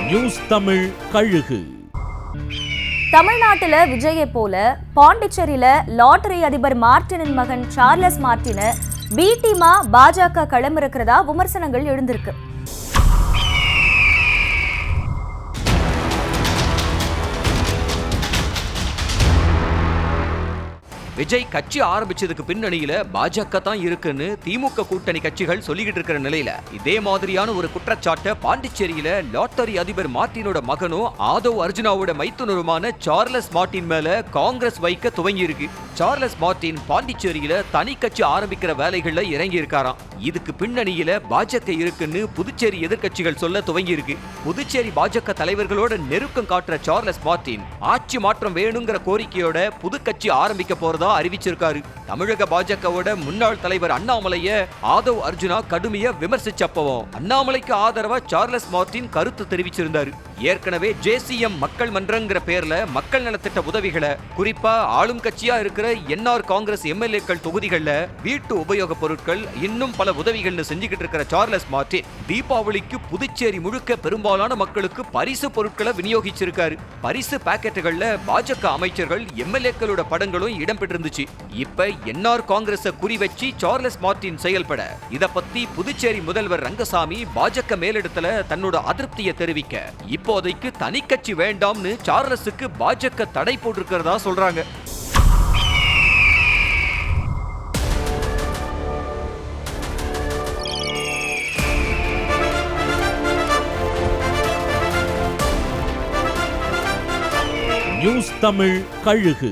News Tamil கழுகு. தமிழ்நாட்டுல விஜயை போல பாண்டிச்சேரியில லாட்டரி அதிபர் மார்டினின் மகன் சார்லஸ் மார்டினை பி டீமா பாஜக களமிறக்கிறதா விமர்சனங்கள் எழுந்திருக்கு. விஜய் கட்சி ஆரம்பிச்சதுக்கு பின்னணியில பாஜக தான் இருக்குன்னு திமுக கூட்டணி கட்சிகள் சொல்லிக்கிட்டு இருக்கிற நிலையில இதே மாதிரியான ஒரு குற்றச்சாட்டை பாண்டிச்சேரியில லாட்டரி அதிபர் மார்டினோட மகனும் ஆதவ் அர்ஜுனாவோட மைத்துனருமான சார்லஸ் மார்டின் மேல காங்கிரஸ் வைக்க துவங்கி இருக்கு. சார்லஸ் மார்டின் பாண்டிச்சேரியில தனி கட்சி ஆரம்பிக்கிற வேலைகள்ல இறங்கி இருக்காராம். இதுக்கு பின்னணியில பாஜக இருக்குன்னு புதுச்சேரி எதிர்கட்சிகள் சொல்ல துவங்கி இருக்கு. புதுச்சேரி பாஜக தலைவர்களோட நெருக்கம் காட்டுற சார்லஸ் மார்டின் ஆட்சி மாற்றம் வேணுங்கிற கோரிக்கையோட புது கட்சி ஆரம்பிக்க போறதா அறிவிச்சிருக்காரு. தமிழக பாஜகவோட முன்னாள் தலைவர் அண்ணாமலைய ஆதவ் அர்ஜுனா கடுமையா விமர்சிச்சப்பவும் அண்ணாமலைக்கு ஆதரவா சார்லஸ் மார்டின் கருத்து தெரிவிச்சிருந்தாரு. ஏற்கனவே ஜேசிஎம் மக்கள் மன்றங்கிற பேர்ல மக்கள் நலத்திட்ட உதவிகளை குறிப்பா ஆளும் கட்சியா இருக்கிற என்ஆர் காங்கிரஸ் எம்எல்ஏக்கள் தொகுதிகள்ல வீட்டு உபயோக பொருட்கள் இன்னும் பல உதவிகள்னு செஞ்சுக்கிட்டு இருக்கிற சார்லஸ் மார்டின் தீபாவளிக்கு புதுச்சேரி முழுக்க பெரும்பாலான மக்களுக்கு பரிசு பொருட்களை விநியோகிச்சிருக்காரு. பரிசு பாக்கெட்டுகள்ல பாஜக அமைச்சர்கள் எம்எல்ஏக்களோட படங்களும் இடம்பெற்றிருந்துச்சு. இப்ப என்ஆர் காங்கிரஸ் குறி வச்சு சார்லஸ் மார்டின் செயல்பட இத பத்தி புதுச்சேரி முதல்வர் ரங்கசாமி பாஜக மேலிடத்துல தன்னோட அதிருப்தியை தெரிவிக்க இப்போதைக்கு தனி கட்சி வேண்டாம்னு சார்லஸுக்கு பாஜக தடை போட்டிருக்கிறதா சொல்றாங்க. நியூஸ் தமிழ் கழுகு.